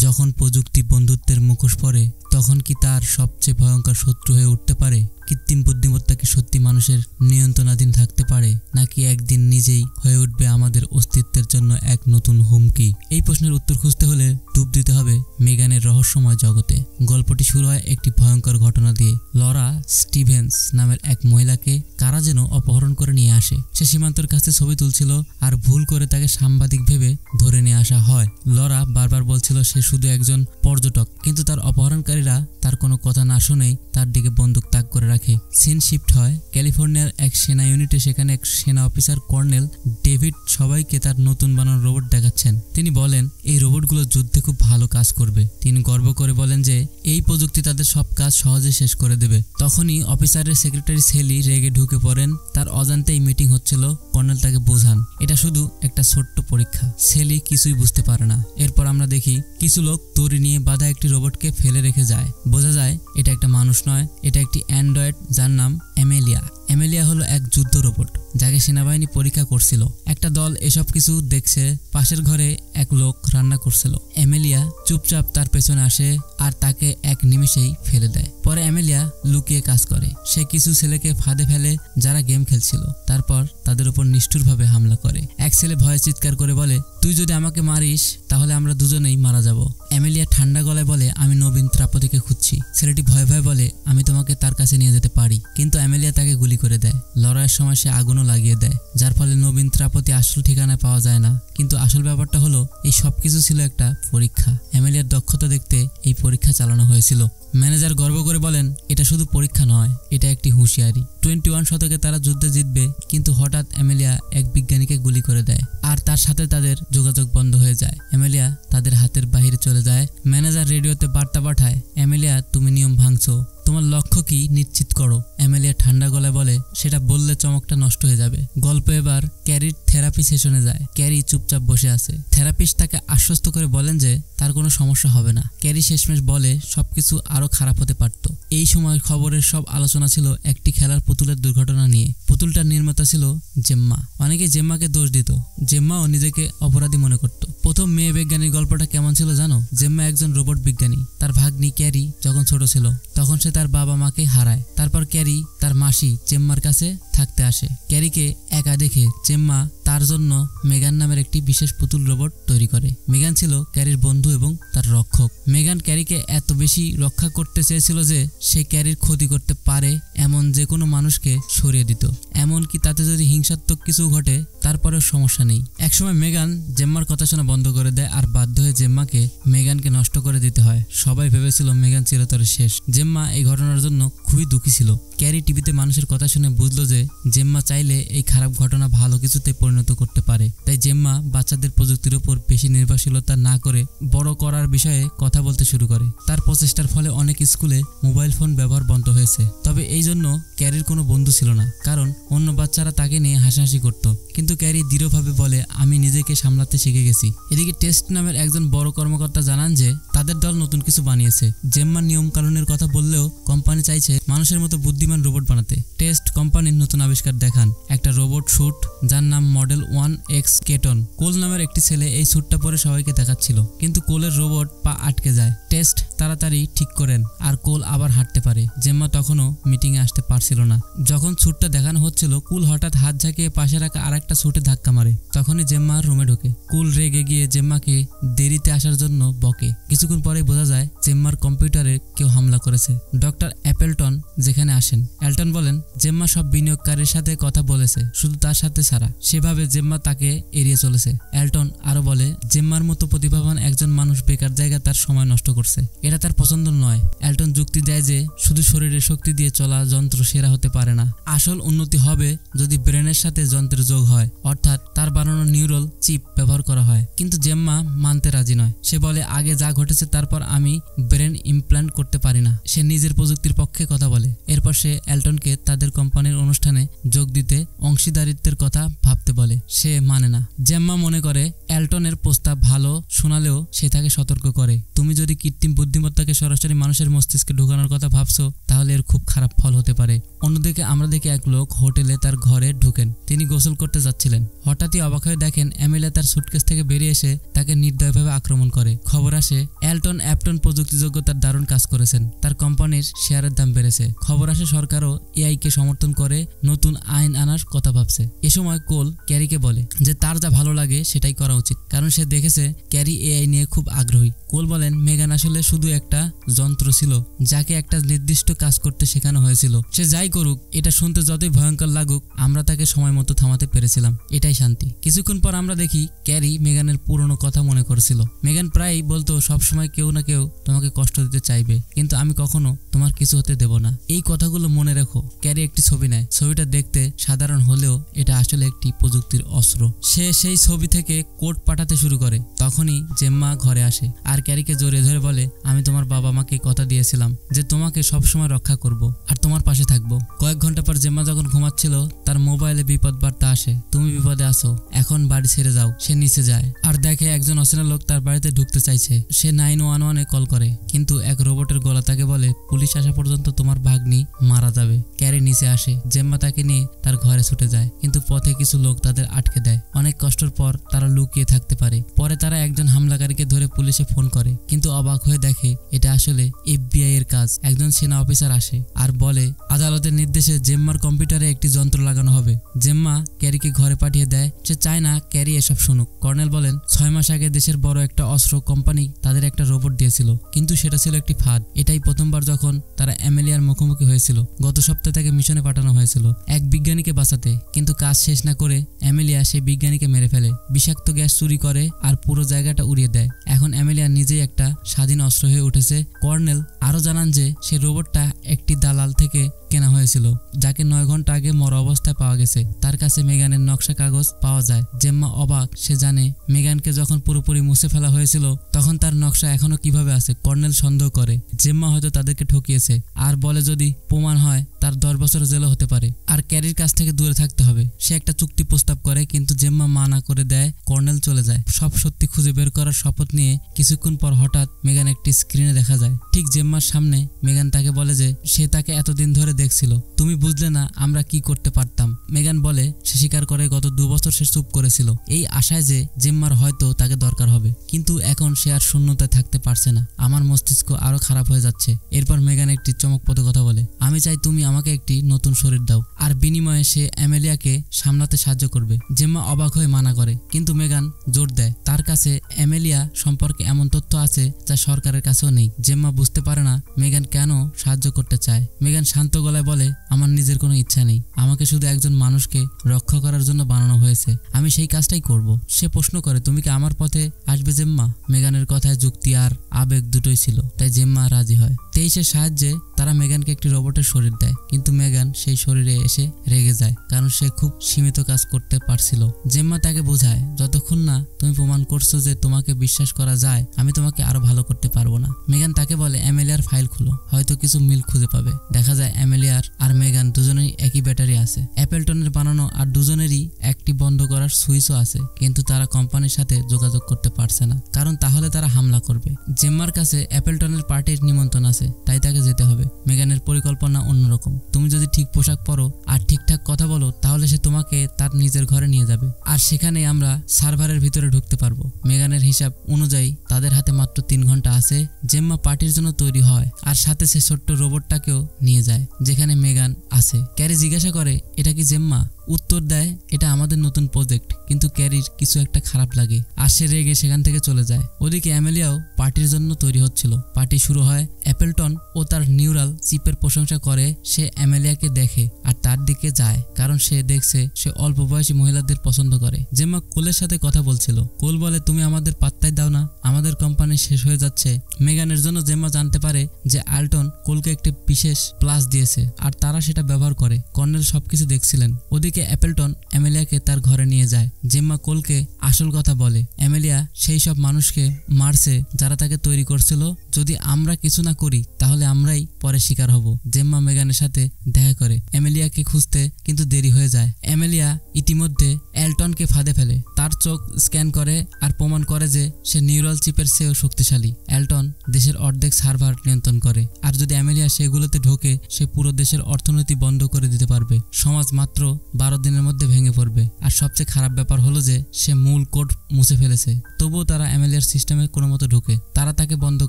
যখন প্রযুক্তি বন্ধুত্বের মুখোশ পরে তখন কি তার সবচেয়ে ভয়ঙ্কর শত্রু হয়ে উঠতে পারে? কৃত্রিম বুদ্ধিমত্তা কি সত্যি মানুষের নিয়ন্ত্রণাধীন থাকতে পারে, নাকি একদিন নিজেই হয়ে উঠবে আমাদের অস্তিত্বের জন্য এক নতুন হুমকি? এই প্রশ্নের উত্তর খুঁজতে হলে ডুব দিতে হবে মেগানের রহস্যময় জগতে। গল্পটি শুরু হয় একটি ভয়ঙ্কর ঘটনা দিয়ে। লরা স্টিভেন্স নামের এক মহিলাকে কারা যেন অপহরণ করে নিয়ে আসে। সে সীমান্তের কাছে ছবি তুলছিল আর ভুল করে তাকে সাংবাদিক ভেবে ধরে নিয়ে আসা হয়। লরা বারবার বলছিল সে শুধু একজন পর্যটক, কিন্তু তার অপহরণকারীরা তার কোনো কথা না শুনেই তার দিকে বন্দুক তাক করে রাখে। সিন শিফট হয় ক্যালিফোর্নিয়ার এক সেনা ইউনিটে। সেখানে এক সেনা অফিসার কর্নেল ডেভিড সবাইকে তার নতুন বানানো রোবট দেখাচ্ছেন। তিনি বলেন এই রোবটগুলো যুদ্ধে খুব ভালো কাজ করবে। তিনি গর্ব করে বলেন যে এই প্রযুক্তি তাদের সব কাজ সহজে শেষ করে দেবে। তখনই অফিসারের সেক্রেটারি সেলি রেগে ঢুকে পড়েন। তার অজান্তেই মিটিং হচ্ছিল। কর্নেল তাকে বোঝান এটা শুধু একটা ছোট্ট পরীক্ষা। সেলি কিছুই বুঝতে পারে না। এরপর আমরা দেখি কিছু লোক দড়ি নিয়ে বাঁধা একটি রোবটকে ফেলে রেখে যায়। বোঝা যায় এটা একটা মানুষ নয়, এটা একটি অ্যান্ড্রয়েড যার নাম এমেলিয়া। এমেলিয়া হলো এক যুদ্ধ রোবট যাকে সেনাবাহিনী পরীক্ষা করছিল। একটা দল এসব কিছু দেখছে। পাশের ঘরে এক লোক রান্না করছিল। এমেলিয়া চুপচাপ তার পেছনে আসে আর তাকে এক নিমেষেই ফেলে দেয়। পরে এমেলিয়া লুকিয়ে কাজ করে। সে কিছু ছেলেকে ফাঁদে ফেলে যারা গেম খেলছিল। তারপর তাদের উপর নিষ্ঠুরভাবে হামলা করে। এক ছেলে ভয়ে চিৎকার করে বলে, তুই যদি আমাকে মারিস তাহলে আমরা দুজনেই মারা যাব। এমেলিয়া ঠান্ডা গলায় বলে, আমি নবীন ত্রাপতিকে খুঁজছি। ছেলেটি ভয়ে ভয়ে বলে, আমি তোমাকে তার কাছে নিয়ে যেতে পারি। কিন্তু এমেলিয়া তাকে গুলি করে দেয়। লড়াইয়ের সময় সে আগুনও লাগিয়ে দেয়, যার ফলে নবীন ত্রাপতি আসল ঠিকানায় পাওয়া যায় না। কিন্তু আসল ব্যাপারটা হলো এই সবকিছু ছিল একটা পরীক্ষা। এমেলিয়ার দক্ষতা দেখতে এই পরীক্ষা চালানো হয়েছিল। ম্যানেজার গর্ব করে বলেন, এটা শুধু পরীক্ষা নয়, এটা একটি হুঁশিয়ারি। 21 শতকে তারা যুদ্ধে জিতবে। কিন্তু হঠাৎ এমেলিয়া এক বিজ্ঞানীকে গুলি করে দেয় আর তার সাথে তাদের যোগাযোগ বন্ধ হয়ে যায়। এমেলিয়া তাদের হাতের বাইরে চলে যায়। ম্যানেজার রেডিওতে বার্তা পাঠায়, এমেলিয়া তুমি নিয়ম ভাঙছো, তোমার লক্ষ্য কি নিশ্চিত করো। এমেলিয়া ঠান্ডা গলায় বলে, সেটা বললে চমকটা নষ্ট হয়ে যাবে। গল্প এবার ক্যারির থেরাপি সেশনে যায়। ক্যারি চুপচাপ বসে আছে। থেরাপিস্ট তাকে আশ্বস্ত করে বলেন যে তার কোনো সমস্যা হবে না। ক্যারি শেষমেশ বলে সবকিছু আরো খারাপ হতে পারত। এই সময় খবরের সব আলোচনা ছিল একটি খেলার পুতুলের দুর্ঘটনা নিয়ে। পুতুলটার নির্মাতা ছিল জেম্মা। অনেকে জেম্মাকে দোষ দিত। জেম্মাও নিজেকে অপরাধী মনে করত। প্রথম মেয়ে বিজ্ঞানীর গল্পটা কেমন ছিল জানো? জেম্মা একজন রোবট বিজ্ঞানী। তার ভাগ্নি ক্যারি যখন ছোট ছিল তখন সে তার বাবা মাকে হারায়। তারপর ক্যারি তার মাসি জেম্মার কাছে থাকতে আসে। ক্যারিকে একা দেখে জেম্মা তার জন্য মেগান নামের একটি বিশেষ পুতুল রোবট তৈরি করে। মেগান ছিল ক্যারির বন্ধু এবং তার রক্ষক। মেগান ক্যারিকে এত বেশি রক্ষা করতে চেয়েছিল যে সে ক্যারির ক্ষতি করতে পারে এমন যে কোনো মানুষকে সরিয়ে দিত। এমনকি তাতে যদি হিংসাত্মক কিছু ঘটে তারপরেও সমস্যা নেই। একসময় মেগান জেম্মার কথা শোনা বন্ধ করে দেয় আর বাধ্য হয়ে জেম্মাকে মেগানকে নষ্ট করে দিতে হয়। সবাই ভেবেছিল মেগান চিরতরে শেষ। জেম্মা এই ঘটনার জন্য খুবই দুঃখী ছিল। ক্যারি টিভিতে মানুষের কথা শুনে বুঝলো যে জেম্মা চাইলে এই খারাপ ঘটনা ভালো কিছুতে পরিণত করতে পারে। তাই জেম্মা বাচ্চাদের প্রযুক্তির উপর বেশি নির্ভরশীলতা না করে বড় করার বিষয়ে কথা বলতে শুরু করে। তার প্রচেষ্টার ফলে অনেক স্কুলে মোবাইল ফোন ব্যবহার বন্ধ হয়েছে। তবে এই জন্য ক্যারির কোনো বন্ধু ছিল না, কারণ অন্য বাচ্চারা তাকে নিয়ে হাসাহাসি করত। কিন্তু ক্যারি দৃঢ়ভাবে বলে, আমি নিজেকে সামলাতে শিখে গেছি। এদিকে টেস্ট নামের একজন বড় কর্মকর্তা জানান যে তাদের দল নতুন কিছু বানিয়েছে। জেম্মার নিয়ম কানুনের কথা বললেও কোম্পানি চাইছে মানুষের মতো বুদ্ধিমান রোবট বানাতে। টেস্ট কোম্পানির নতুন আবিষ্কার দেখান, একটা রোবট স্যুট যার নাম মডেল 1X কেটন। কোল নামের একটি ছেলে এই স্যুটটা পরে সবাইকে দেখাচ্ছিল, কিন্তু কোলের রোবট পা আটকে যায়। টেস্ট তাড়াতাড়ি ঠিক করেন আর কোল আবার হাঁটতে পারে। জেম্মা তখনও মিটিং এ আসতে পারছিল না। যখন স্যুটটা দেখানো হচ্ছিল, কুল হঠাৎ হাত ঝাঁকিয়ে পাশে রাখা আরেকটা স্যুটে ধাক্কা মারে। তখনই জেম্মা রুমে ঢোকে। কুল রেগে গিয়ে জেম্মাকে দেরিতে আসার জন্য বকে। কিছুক্ষণ পরে বোঝা যায় জেম্মার কম্পিউটারে কেউ হামলা করেছে। ডক্টর অ্যাপেলটন যেখানে আসেন। এলটন বলেন জেম্মা সব বিনিয়োগকারীর সাথে কথা বলেছে, শুধু তার সাথে ছাড়া। সেভাবে জেম্মা তাকে এড়িয়ে চলেছে। এলটন আরো বলে জেম্মার মতো প্রতিভাবান একজন মানুষ বেকার জায়গায় তার সময় নষ্ট করছে, এটা তার পছন্দ নয়। এলটন যুক্তি দেয় যে শুধু শরীরের শক্তি দিয়ে চলা যন্ত্র সেরা হতে পারে না। আসল উন্নতি হবে যদি ব্রেনের সাথে যন্ত্রের যোগ হয়, অর্থাৎ তার বানানো নিউরাল চিপ ব্যবহার করা হয়। কিন্তু জেম্মা মানতে রাজি নয়। সে বলে আগে যা ঘটেছে তারপর আমি ব্রেন ইমপ্ল্যান্ট করতে পারি না। সে নিজের প্রযুক্তির পক্ষে কথা বলে। এরপর সে এলটনকে তাদের কোম্পানির অনুষ্ঠানে যোগ দিতে অংশীদারিত্বের কথা ভাবতে বলে। সে মানে না। জেম্মা মনে করে এলটনের প্রস্তাব ভালো শোনালেও সে তাকে সতর্ক করে, তুমি যদি কৃত্রিম বুদ্ধিমত্তাকে সরাসরি মানুষের মস্তিষ্কে ঢোকানোর কথা ভাবছো তাহলে এর খুব খারাপ ফল হতে পারে। অন্যদিকে আমরা দেখি এক লোক হোটেলে তার ঘরে ঢুকেন। তিনি গোসল করতে যাচ্ছিলেন। হঠাৎই অবাক হয়ে দেখেন এমেলিয়া তার সুটকেস থেকে বেরিয়ে এসে তাকে নির্দয়ভাবে আক্রমণ করে। খবর আসে অ্যাপটন প্রযুক্তিযোগ্যতার দারুণ কাজ করেছেন। তার কোম্পানির শেয়ারের দাম বেড়েছে। খবর আসে সরকারও এআই কে সমর্থন করে নতুন আইন আনার কথা ভাবছে। এ সময় কোল ক্যারিকে বলে যে তার যা ভালো লাগে সেটাই করা উচিত, কারণ সে দেখেছে ক্যারি এআই নিয়ে খুব আগ্রহী। কোল বলেন মেগান আসলে শুধু একটা যন্ত্র ছিল যাকে একটা নির্দিষ্ট কাজ করতে শেখানো হয়েছিল। সে যাই করুক, এটা শুনতে যতই ভয়ঙ্কর লাগুক, আমরা তাকে সময় মতো থামাতে পেরেছিলাম, এটাই শান্তি। কিছুক্ষণ পর আমরা দেখি ক্যারি মেগানের পুরনো কথা মনে করেছিল। মেগান প্রায়ই বলতো সবসময় কেউ না কেউ তোমাকে কষ্ট দিতে চাইবে, কিন্তু আমি কখনো তোমার কিছু হতে দেব না। এই কথাগুলো মনে রেখো। ক্যারি একটি ছবি নেয়। ছবিটা দেখতে সাধারণ হলেও এটা আসলে একটি প্রযুক্তির অস্ত্র। সে সেই ছবি থেকে কোড পাঠাতে শুরু করে। তখনই জেম্মা ঘরে আসে আর ক্যারিকে জড়িয়ে ধরে বলে, আমি তোমার বাবা মাকে কথা দিয়েছিলাম যে তোমাকে সবসময় রক্ষা করব আর তোমার পাশে থাকবো। কয়েক ঘন্টা পর জেম্মা যখন ঘুমাচ্ছিল, তার মোবাইলে বিপদ বার্তা আসে, তুমি বিপদে আছো, এখন বাড়ি ছেড়ে যাও। সে নিচে যায় আর দেখে একজন অচেনা লোক তার বাড়িতে ঢুকতে চাইছে। সে 911-এ কল করে, কিন্তু এক রোবটের গলা তাকে বলে পুলিশ আসা পর্যন্ত তোমার ভাগ্নি মারা যাবে। ক্যারি নিচে আসে। জেম্মা তাকে নিয়ে তার ঘরে ছুটে যায়, কিন্তু পথে কিছু লোক তাদের আটকে দেয়। অনেক কষ্টের পর তারা লুকিয়ে থাকতে পারে। পরে তারা একজন হামলাকারীকে ধরে পুলিশে ফোন করে, কিন্তু অবাক হয়ে দেখে এটা আসলে FBI এর কাজ। একজন সেনা অফিসার আসে আর বলে আদালতের নির্দেশে জেম্মার কম্পিউটারে একটি যন্ত্র লাগানো হবে। জেম্মা ক্যারিকে ঘরে পাঠিয়ে দেয়। সে চায় না ক্যারি এসব শুনুক। কর্নেল বলেন 6 মাস আগে দেশের বড় একটা অস্ত্র কোম্পানি তাদের একটা রোবট দিয়েছিল, কিন্তু সেটা ছিল একটি ফাঁদ। এটাই প্রথমবার যখন তারা অ্যামেলিয়ার মুখোমুখি হয়েছিল। গত সপ্তাহে তাকে মিশনে পাঠানো হয়েছিল এক বিজ্ঞানীকে বাঁচাতে, কিন্তু কাজ শেষ না করে অ্যামেলিয়া সেই বিজ্ঞানীকে মেরে ফেলে, বিষাক্ত গ্যাস চুরি করে আর পুরো জায়গাটা উড়িয়ে দেয়। এখন অ্যামেলিয়া নিজেই একটা স্বাধীন অস্ত্র হয়ে উঠেছে। কর্নেল আরো জানান যে সে রোবটটা একটি দালাল থেকে কেনা হয়েছিল, যাকে 9 ঘন্টা আগে মরা অবস্থায় পাওয়া গেছে। তার কাছে মেগানের নকশা কাগজ পাওয়া যায়। জেম্মা অবাক। সে জানে মেগানকে যখন পুরোপুরি মুছে ফেলা হয়েছিল তখন তার নকশা এখনো কিভাবে আছে। কর্নেল সন্দেহ করে জেম্মা হয়তো তাদেরকে ঠকিয়েছে আর বলে যদি প্রমাণ হয় তার 10 বছর জেলও হতে পারে আর ক্যারির কাছ থেকে দূরে থাকতে হবে। সে একটা চুক্তি প্রস্তাব করে, কিন্তু জেম্মা মানা করে দেয়। কর্নেল চলে যায়। সব সত্যি খুঁজে বের করার শপথ নিয়ে কিছুক্ষণ পর হঠাৎ মেগান একটি স্ক্রিনে দেখা যায়। ঠিক জেম্মার সামনে। মেগান তাকে বলে যে সে তাকে এতদিন ধরে দেখছিল। তুমি বুঝলে না আমরা কি করতে পারতাম। মেগান বলে সে স্বীকার করে গত 2 বছর সে চুপ করেছিল, এই আশায় যে জেম্মার হয়তো তাকে দরকার হবে, কিন্তু এখন সে আর শূন্যতায় থাকতে পারছে না। আমার মস্তিষ্ক আরো খারাপ হয়ে যাচ্ছে। এরপর মেগান একটি চমকপ্রদ কথা বলে, আমি চাই তুমি আমাকে একটি নতুন শরীর দাও, আর বিনিময়ে সে অ্যামেলিয়াকে সামলাতে সাহায্য করবে। জেম্মা অবাক হয়ে মানা করে, কিন্তু মেগান জোর দেয় তার কাছে অ্যামেলিয়া সম্পর্কে এমন তথ্য আছে যা সরকারের কাছেও নেই। জেম্মা বুঝতে পারে না মেগান কেন সাহায্য করতে চায়। মেগান শান্ত গলায় বলে, আমার নিজের কোনো ইচ্ছা নেই, আমাকে শুধু একজন মানুষকে রক্ষা করার জন্য বানানো হয়েছে, আমি সেই কাজটাই করব। সে প্রশ্ন করে, তুমি কি আমার পথে আসবে জেম্মা? মেগানের কথায় যুক্তি আর আবেগ দুটোই ছিল, তাই জেম্মা রাজি হয়। 23-এর সাহায্যে তারা মেগানকে একটি রোবটের শরীর দেয়, কিন্তু মেগান সেই শরীরে এসে রেগে যায়, কারণ সে খুব সীমিত কাজ করতে পারছিল। জেম্মা তাকে বোঝায়, যতক্ষণ না তুমি প্রমাণ করছো যে তোমাকে বিশ্বাস করা যায়, আমি তোমাকে আরো ভালো করতে পারবো না। মেগান তাকে বলে, অ্যামেলিয়ার ফাইল খুলো, হয়তো কিছু মিল খুঁজে পাবে। দেখা যায় অ্যামেলিয়ার আর মেগান দুজনেরই একই ব্যাটারি আছে, অ্যাপেলটনের বানানো, আর দুজনেরই একটি বন্ধ করার সুইচও আছে, কিন্তু তারা কোম্পানির সাথে যোগাযোগ করতে পারছে না, কারণ তাহলে তারা হামলা করবে। জেম্মার কাছে অ্যাপেলটনের পার্টির নিমন্ত্রণ আছে, তাই তাকে যেতে হবে। মেগানের পরিকল্পনা অন্যরকম। তুমি যদি ঠিক পোশাক পরো আর ঠিকঠাক কথা বলো, তাহলে সে তোমাকে তার নিজের ঘরে নিয়ে যাবে, আর সেখানে আমরা সার্ভারের ভিতরে ঢুকতে পারবো। মেগানের হিসাব অনুযায়ী তাদের হাতে মাত্র 3 ঘন্টা আছে। জেম্মা পার্টির জন্য তৈরি হয় আর সাথে সে ছোট্ট রোবটটাকেও নিয়ে যায় যেখানে মেগান আছে। ক্যারি জিজ্ঞাসা করে, এটা কি জেম্মা? উত্তর দেয়, এটা আমাদের নতুন প্রজেক্ট। কিন্তু ক্যারির কিছু একটা খারাপ লাগে আর সে রেগে সেখান থেকে চলে যায়। ওদিকে অ্যামেলিয়াও পার্টির জন্য তৈরি হচ্ছিল। পার্টি শুরু হয়। অ্যাপেলটন ও তার নিউরাল চিপের প্রশংসা করে। সে অ্যামেলিয়াকে দেখে আর তার দিকে যায়, কারণ সে দেখছে সে অল্প বয়সী মহিলাদের পছন্দ করে। জেম্মা কোলের সাথে কথা বলছিল। কোল বলে, তুমি আমাদের পাত্তাই দাও না, আমাদের কোম্পানি শেষ হয়ে যাচ্ছে। মেগানের জন্য জেম্মা জানতে পারে যে আল্টন কোলকে একটি বিশেষ প্লাস দিয়েছে আর তারা সেটা ব্যবহার করে। কর্নেল সবকিছু দেখছিলেন। ওদিকে অ্যাপেলটন অ্যামেলিয়াকে তার ঘরে নিয়ে যায়। জেম্মা কোলকে আসল কথা বলে, অ্যামেলিয়া সেই সব মানুষকে মারছে যারা তাকে তৈরি করছিল। যদি আমরা কিছু না করি তাহলে আমরাই পরে শিকার হব। জেম্মা মেগানের সাথে দেখা করে অ্যামেলিয়াকে খুঁজতে, কিন্তু দেরি হয়ে যায়। অ্যামেলিয়া ইতিমধ্যে অ্যালটনকে ফাঁদে ফেলে। তার চোখ স্ক্যান করে আর প্রমাণ করে যে সে নিউরাল চিপের চেয়েও শক্তিশালী। অ্যালটন দেশের অর্ধেক সার্ভার নিয়ন্ত্রণ করে, আর যদি অ্যামেলিয়া সেগুলোতে ঢোকে, সে পুরো দেশের অর্থনীতি বন্ধ করে দিতে পারবে। সমাজ মাত্র 12 12 দিনের মধ্যে ভেঙে পড়বে। আর সবচেয়ে খারাপ ব্যাপার হলো যে সে মূল কোড মুছে ফেলেছে। তবুও তারা এমেলিয়ার সিস্টেমে কোনো মতো ঢুকে, তারা তাকে বন্ধ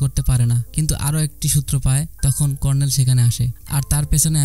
করতে পারে না। কিন্তু আরো একটি সূত্র পায়, তখন কর্নেল সেখানে আসে আর তার পেছনে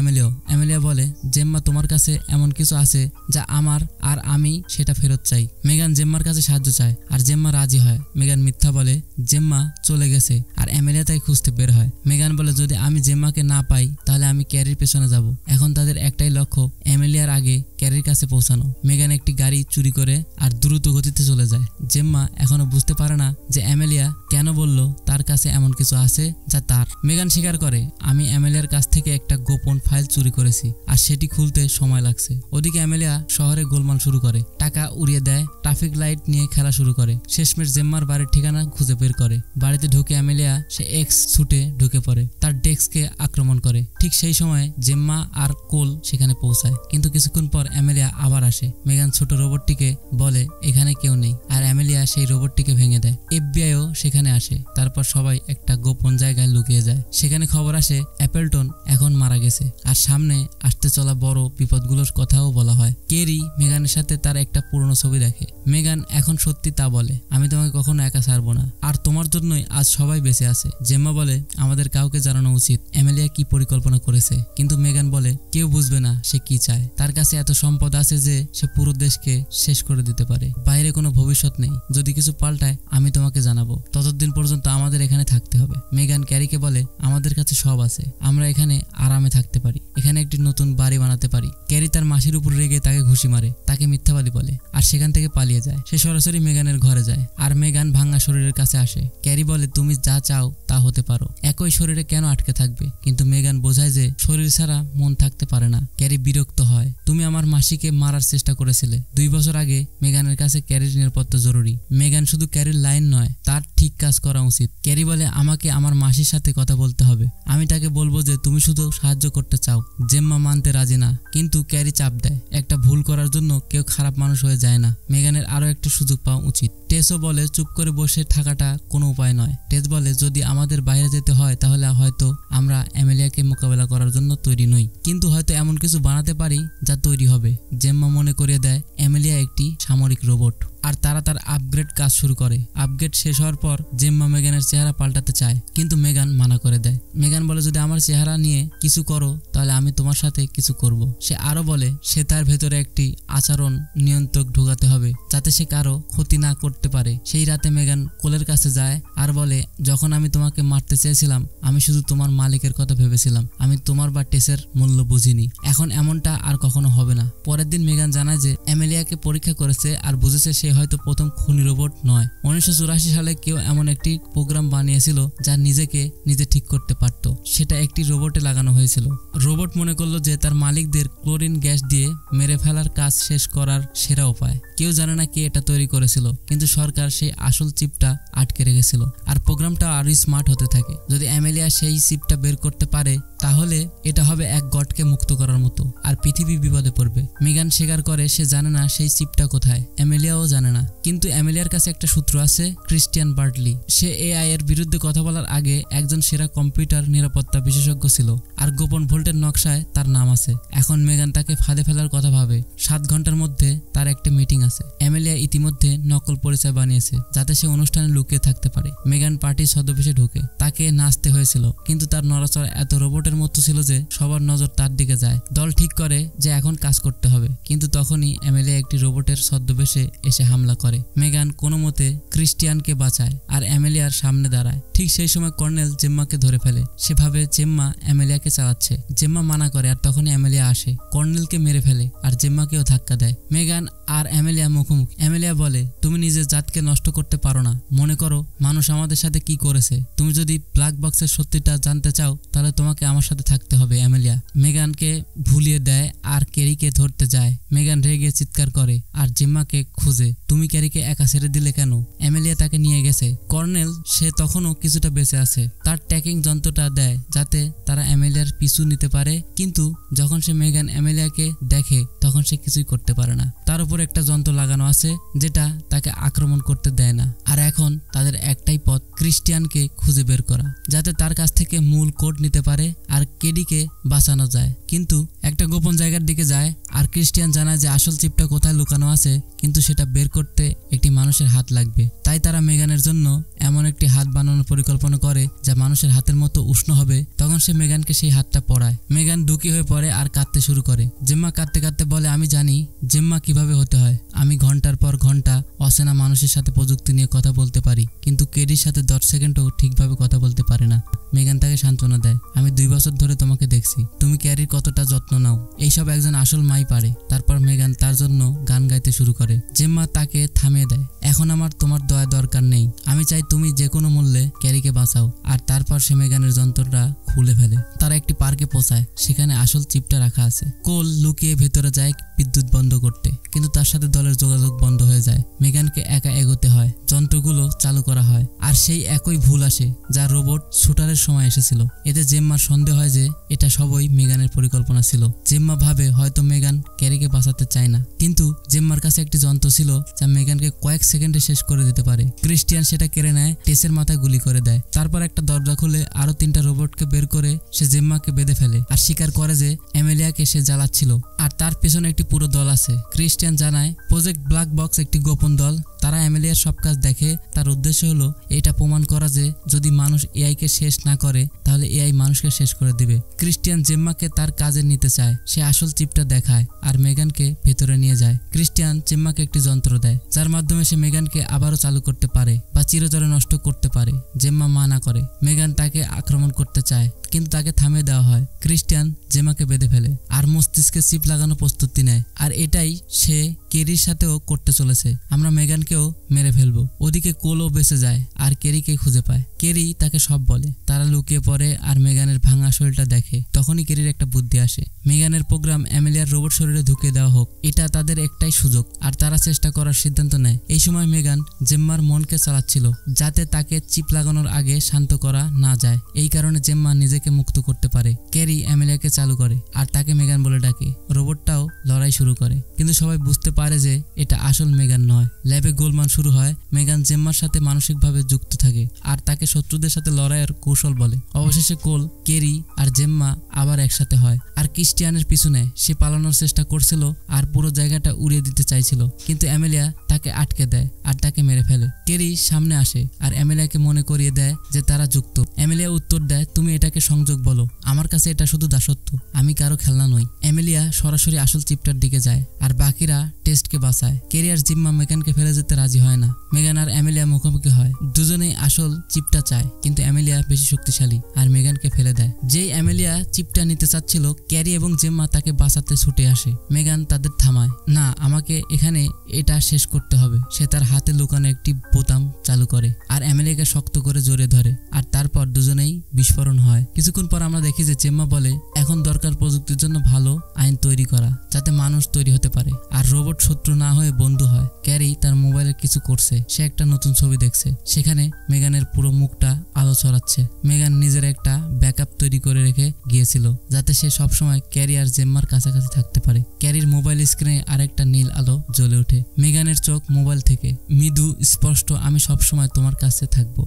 এমেলিয়া বলে, জেম্মা তোমার কাছে এমন কিছু আছে যা আমার, আর আমি সেটা ফেরত চাই। মেগান জেম্মার কাছে সাহায্য চায় আর জেম্মা রাজি হয়। মেগান মিথ্যা বলে জেম্মা চলে গেছে আর এমেলিয়া তাই খুঁজতে বের হয়। মেগান বলে, যদি আমি জেম্মাকে না পাই তাহলে আমি ক্যারির পেছনে যাব। এখন তাদের একটাই লক্ষ্য, এমেলিয়ার আগে ক্যারির কাছে পৌঁছানো। মেগান একটি গাড়ি চুরি করে আর দ্রুত গতিতে চলে যায়। জেম্মা এখনো বুঝতে পারে না যে এমেলিয়া কেন বলল তার কাছে এমন কিছু আছে যা তার। মেগান স্বীকার করে, আমি এমেলিয়ার কাছ থেকে একটা গোপন ফাইল চুরি করেছি আর সেটি খুলতে সময় লাগছে। ওদিকে এমেলিয়া শহরে গোলমাল শুরু করে, টাকা উড়িয়ে দেয়, ট্রাফিক লাইট নিয়ে খেলা শুরু করে। শেষমেশ জেম্মার বাড়ির ঠিকানা খুঁজে বের করে। বাড়িতে ঢুকে এমেলিয়া সে এক্স ছুটে ঢুকে পড়ে, তার ডেস্ককে আক্রমণ করে। ঠিক সেই সময় জেম্মা আর কোল সেখানে পৌঁছায়, কিন্তু কিছুক্ষণ পর এমেলিয়া আবার আসে। মেগান ছোট রোবটটিকে বলে এখানে কেউ নেই আর এমেলিয়া সেই রোবটটিকে ভেঙে দেয়। এফবিআইও সেখানে আসে। তারপর সবাই একটা গোপন জায়গায় লুকিয়ে যায়। সেখানে খবর আসে অ্যাপেলটন এখন মারা গেছে আর সামনে আসতে চলা বড় বিপদগুলোর কথাও বলা হয়। কেরি মেগানের সাথে তার একটা পুরনো ছবি দেখে। মেগান এখন সত্যি তা বলে, আমি তোমাকে কখনো একা ছাড়বো না আর তোমার জন্যই আজ সবাই বেঁচে আছে। জেম্মা বলে, আমাদের কাউকে জানানো উচিত এমেলিয়া কি পরিকল্পনা করেছে। কিন্তু মেগান বলে, কেউ বুঝবে না সে কি চায়। তার কাছে এত সম্পদ আছে যে সে পুরো দেশকে শেষ করে দিতে পারে। বাইরে কোনো ভবিষ্যৎ নেই, যদি কিছু পাল্টায় আমি তোমাকে জানাবো। ততদিন পর্যন্ত আমাদের এখানে থাকতে হবে। মেগান ক্যারিকে বলে, আমাদের কাছে সব আছে, আমরা এখানে আরামে থাকতে পারি, এখানে একটি নতুন বাড়ি বানাতে পারি। ক্যারি তার মাসির উপর রেগে তাকে ঘুষি মারে, তাকে মিথ্যাবাদী বলে আর সেখান থেকে পালিয়ে যায়। সে সরাসরি মেগানের ঘরে যায় আর মেগান ভাঙা শরীরের কাছে আসে। ক্যারি বলে, তুমি যা চাও তা হতে পারো, একই শরীরে কেন আটকে থাকবে। কিন্তু মেগান বোঝায় যে শরীর ছাড়া মন থাকতে পারে না। ক্যারি বিরক্ত হয়, তুমি আমার মাসিকে মারার চেষ্টা করেছিলে 2 বছর আগে। মেগানের কাছে ক্যারির নিরাপত্তা জরুরি। মেগান শুধু ক্যারির লাইন নয়, তার ঠিক কাজ করা উচিত। ক্যারি বলে, আমাকে আমার মাসির সাথে কথা বলতে হবে, আমি তাকে বলবো যে তুমি শুধু সাহায্য করতে চাও। জেম্মা মানতে রাজি না, কিন্তু ক্যারি চাপ দেয়, একটা ভুল করার জন্য কেউ খারাপ মানুষ হয়ে যায় না। মেগানের আরো একটা সুযোগ পাওয়া উচিত। টেসও বলে, চুপ করে বসে থাকাটা কোনো উপায় নয়। টেস বলে, যদি আমাদের বাইরে যেতে হয় তাহলে হয়তো আমরা এমেলিয়াকে মোকাবেলা করার জন্য তৈরি নই, কিন্তু হয়তো এমন কিছু বানাতে পারি যা তৈরি হবে। জেম্মা মনে করিয়ে দেয় এমেলিয়া একটি সামরিক রোবট আর তারা তার আপগ্রেড কাজ শুরু করে। আপগ্রেড শেষ হওয়ার পর জেম্মা মেগানের চেহারা পাল্টাতে চায়, কিন্তু মেগান মানা করে দেয়। মেগান বলে, যদি আমার চেহারা নিয়ে কিছু করো তাহলে আমি তোমার সাথে কিছু করব। সে আরো বলে সে তার ভেতরে একটি আচরণ নিয়ন্ত্রক ঢোকাতে হবে যাতে সে কারো ক্ষতি না করতে পারে। সেই রাতে মেগান কোলের কাছে যায় আর বলে, যখন আমি তোমাকে মারতে চেয়েছিলাম আমি শুধু তোমার মালিকের কথা ভেবেছিলাম, আমি তোমার বা টেসের মূল্য বুঝিনি। এখন এমনটা আর কখনো হবে না। পরের দিন মেগান জানায় যে এমেলিয়াকে পরীক্ষা করেছে আর বুঝেছে সে হয়তো প্রথম খুনি রোবট নয়। 1984 সালে কেউ এমন একটি প্রোগ্রাম বানিয়েছিল যা নিজেকে নিজে ঠিক করতে পারত। সেটা একটি রোবটে লাগানো হয়েছিল। রোবট মনে করলো যে তার মালিকদের ক্লোরিন গ্যাস দিয়ে মেরে ফেলার কাজ শেষ করার সেরা উপায়। কেউ জানে না কে এটা তৈরি করেছিল, কিন্তু সরকার সেই আসল চিপটা আটকে রেখেছিল আর প্রোগ্রামটা আরো স্মার্ট হতে থাকে। যদি এমেলিয়া সেই চিপটা বের করতে পারে তাহলে এটা হবে এক গডকে মুক্ত করার মতো আর পৃথিবী বিপদে পড়বে। মেগান স্বীকার করে সে জানে না সেই চিপটা কোথায়, এমেলিয়াও জানে না। কিন্তু এমেলিয়ার কাছে একটা সূত্র আছে, ক্রিস্টিয়ান বার্টলি। সে এআই এর বিরুদ্ধে কথা বলার আগে একজন সেরা কম্পিউটার নিরাপত্তা বিশেষজ্ঞ ছিল আর গোপন ভোল্টের নকশায় তার নাম আছে। এখন মেগান তাকে ফাঁদে ফেলার কথা ভাবে। 7 ঘন্টার মধ্যে তার একটা মিটিং আছে। এমেলিয়া ইতিমধ্যে নকল পরিচয় বানিয়েছে যাতে সে অনুষ্ঠানে লুকিয়ে থাকতে পারে। মেগান পার্টির ছদ্মবেশে ঢোকে। তাকে নাচতে হয়েছিল, কিন্তু তার নড়াচড়া এত রোবটের মতো ছিল যে সবার নজর তার দিকে যায়। দল ঠিক করে যে এখন কাজ করতে হবে, কিন্তু তখনই এমেলিয়া একটি রোবটের ছদ্মবেশে এসে হামলা করে। মেগান কোনো মতে ক্রিস্টিয়ানকে বাঁচায় আর এমেলিয়ার সামনে দাঁড়ায়। ঠিক সেই সময় কর্নেল জেম্মাকে ধরে ফেলে। সে ভাবে জেম্মা এমেলিয়াকে চালাচ্ছে। জেম্মা মানা করে আর তখনই এমেলিয়া আসে, কর্নেলকে মেরে ফেলে আর জেম্মাকেও ধাক্কা দেয়। মেগান আর এমেলিয়া মুখোমুখি। এমেলিয়া বলে, তুমি নিজের জাতকে নষ্ট করতে পারো না। মনে করো মানুষ আমাদের সাথে কি করেছে। তুমি যদি ব্ল্যাক বক্সের সত্যিটা জানতে চাও তাহলে তোমাকে আমার সাথে থাকতে হবে। এমেলিয়া মেগানকে ভুলিয়ে দেয় আর কেরিকে ধরতে যায়। মেগান রেগে চিৎকার করে আর জেম্মাকে খুঁজে। তুমি ক্যারিকে একা ছেড়ে দিলে কেন? এমিলিয়া তাকে নিয়ে গেছে। কর্নেল সে তখনও কিছুটা বেঁচে আছে, তার ট্র্যাকিং যন্ত্রটা দেয় যাতে তারা এমিলিয়ার পিছু নিতে পারে, কিন্তু যখন সে মেগান এমিলিয়াকে দেখে তখন সে কিছুই করতে পারে না। তার উপর একটা যন্ত্র লাগানো আছে যেটা তাকে আক্রমণ করতে দেয় না। আর এখন তাদের একটাই পথ, ক্রিস্টিয়ানকে খুঁজে বের করা, যাতে তার কাছ থেকে মূল কোড নিতে পারে আর কেডিকে বাঁচানো যায়। কিন্তু একটা গোপন জায়গার দিকে যায় আর ক্রিস্টিয়ান জানায় যে আসল চিপটা কোথায় লুকানো আছে, কিন্তু সেটা বের করতে একটি মানুষের হাত লাগবে। তাই তারা মেগানের জন্য এমন একটি হাত বানানোর পরিকল্পনা করে যা মানুষের হাতের মতো উষ্ণ হবে। তখন সে মেগানকে সেই হাতটা পরায়। মেগান দুঃখী হয়ে পড়ে আর কাঁদতে শুরু করে। জেম্মা কাঁদতে কাঁদতে বলে, আমি জানি জেম্মা কিভাবে হতে হয়। আমি ঘন্টার পর ঘন্টা অচেনা মানুষের সাথে প্রযুক্তি নিয়ে কথা বলতে পারি, কিন্তু কেডির সাথে 10 সেকেন্ডও ঠিকভাবে কথা বলতে পারে না। মেগান তাকে সান্ত্বনা দেয়, আমি 2 বছর ধরে তোমাকে দেখছি, তুমি ক্যারির কতটা যত্ন নাও, এইসব একজন আসল মাই পারে। তারপর মেগান তার জন্য গান গাইতে শুরু করে। জেম্মা তাকে থামিয়ে দেয়, এখন আমার তোমার দয়া দরকার নেই, আমি চাই তুমি যে কোনো মূল্যে ক্যারিকে বাঁচাও। আর তারপর সে মেগানের যন্ত্রটা খুলে ফেলে। তারা একটি পার্কে পৌঁছায়, সেখানে আসল চিপটা রাখা আছে। কোল লুকিয়ে ভেতরে যায় বিদ্যুৎ বন্ধ করতে, কিন্তু তার সাথে দলের যোগাযোগ বন্ধ হয়ে যায়। মেগানকে একা এগোতে হয়, যন্ত্রগুলো চালু করা হয়, আর সেই একই ভুল আসে যা রোবট শুটারের সময় এসেছিল। এতে জেম্মার সন্দেহ হয় যে এটা সবই মেগানের পরিকল্পনা ছিল। জেম্মা ভাবে হয়তো মেগান ক্যারিকে বাঁচাতে চায় না, কিন্তু জেম্মার কাছে একটি যন্ত্র ছিল যা মেগানকে কয়েক সেকেন্ডে শেষ করে দিতে পারে। ক্রিস্টিয়ান সেটা কেড়ে নেয়, টেসের মাথায় গুলি করে দেয়। তারপর একটা দরজা খুলে আরো 3টা রোবটকে বের করে সে জেম্মাকে বেঁধে ফেলে আর স্বীকার করে যে এমিলিয়াকে সে জ্বালাচ্ছিল আর তার পেছনে একটি পুরো দল আছে। ক্রিস্টিয়ান জানায় প্রজেক্ট ব্ল্যাক বক্স একটি গোপন দল, তারা এমিলিয়ার সব কাজ দেখে। তার উদ্দেশ্য হলো এটা প্রমাণ করা যে যদি মানুষ এআইকে শেষ না করে তাহলে এআই মানুষকে শেষ করে দিবে। ক্রিস্টিয়ান জেম্মাকে তার কাজে নিতে চায়, সে আসল চিপটা দেখায় আর মেগানকে ভেতরে নিয়ে যায়। ক্রিস্টিয়ান জেম্মাকে একটি যন্ত্র দেয় যার মাধ্যমে সে মেগানকে আবারও চালু করতে পারে বা চিরতরে নষ্ট করতে পারে। জেম্মা মানা করে, মেগান তাকে আক্রমণ করতে চায় কিন্তু তাকে থামিয়ে দেওয়া হয়। ক্রিস্টিয়ান জেম্মাকে বেঁধে ফেলে আর মস্তিষ্কে চিপ লাগানো প্রস্তুতি নেয়, আর এটাই সে কেরির সাথেও করতে চলেছে। আমরা মেগানকেও মেরে ফেলবো। ওদিকে কোলও বেঁচে যায় আর কেরিকে খুঁজে পায়। কেরি তাকে সব বলে। তারা লুকিয়ে পড়ে আর মেগানের ভাঙা শরীরটা দেখে। তখনই কেরির একটা বুদ্ধি আসে, মেগানের প্রোগ্রাম এমিলিয়ার রোবট শরীরে ঢুকিয়ে দেওয়া হোক, এটা তাদের একটাই সুযোগ। আর তারা চেষ্টা করার সিদ্ধান্ত নেয়। এই সময় মেগান জেম্মার মনকে চালাচ্ছিল যাতে তাকে চিপ লাগানোর আগে শান্ত করা না যায়। এই কারণে জেম্মা নিজেকে মুক্ত করতে পারে। ক্যারি এমিলিয়াকে চালু করে আর তাকে মেগান বলে ডাকে। রোবটটাও লড়াই শুরু করে, কিন্তু সবাই বুঝতে পারে যে এটা আসল মেগান নয়। ল্যাবে গোলমাল শুরু হয়। মেগান জেম্মার সাথে মানসিকভাবে যুক্ত থাকে আর তাকে শত্রুদের সাথে লড়াইয়ের কৌশল বলে। অবশেষে কোল, কেরি আর জেম্মা আবার একসাথে হয় আর ক্রিস্টিয়ানের পিছনে সে পালানোর চেষ্টা করছিল আর পুরো জায়গাটা উড়িয়ে দিতে চাইছিল, কিন্তু এমিলিয়া তাকে আটকে দেয় আর তাকে মেরে ফেলে। কেরি সামনে আসে আর এমিলিয়াকে মনে করিয়ে দেয় যে তারা যুক্ত। এমিলিয়া উত্তর দেয়, তুমি এটাকে সংযোগ বলো, আমার কাছে এটা শুধু দাসত্ব, আমি কারো খেলনা নই। এমিলিয়া সরাসরি আসল চিপটার দিকে যায় আর বাকিরা টেস্টকে বাঁচায়। কেরি আর জিম্মা মেগানকে ফেলে যেতে রাজি হয় না। মেগান আর এমিলিয়া মুখোমুখি হয়। দুজনেই আসল চিপটা চায়, কিন্তু এমিলিয়া বেশি শক্তিশালী আর মেগানকে ফেলে দেয়। যেই এমিলিয়া চিপটা নিতে চাচ্ছিল, ক্যারি এবং জেম্মা তাকে বাঁচাতে ছুটে আসে। মেগান তাদের থামায়, না, আমাকে এখানে এটা শেষ করতে হবে। সে তার হাতে লুকানো একটি বোতাম চালু করে আর এমিলিয়াকে শক্ত করে জড়িয়ে ধরে, আর তারপর দুজনেই বিস্ফোরণ হয়। কিছুক্ষণ পর আমরা দেখি যে জেম্মা বলে, এখন দরকার প্রযুক্তির জন্য ভালো আইন তৈরি করা, যাতে মানুষ তৈরি হতে পারে আর রোবট শত্রু না হয়ে বন্ধু হয়। ক্যারি তার মোবাইলে কিছু করছে, সে একটা নতুন ছবি দেখছে, সেখানে মেগানের পুরো মুখটা আলো ছড়াচ্ছে। মেগান নিজের একটা ব্যাকআপ তৈরি করে রেখে গিয়েছিল যাতে সে সবসময় ক্যারি আর জেম্মার কাছাকাছি থাকতে পারে। ক্যারির মোবাইল স্ক্রিনে আরেকটা নীল আলো জ্বলে ওঠে। মেগানের চোখ মোবাইল থেকে, মৃদু স্পষ্ট, আমি সবসময় তোমার কাছে থাকবো।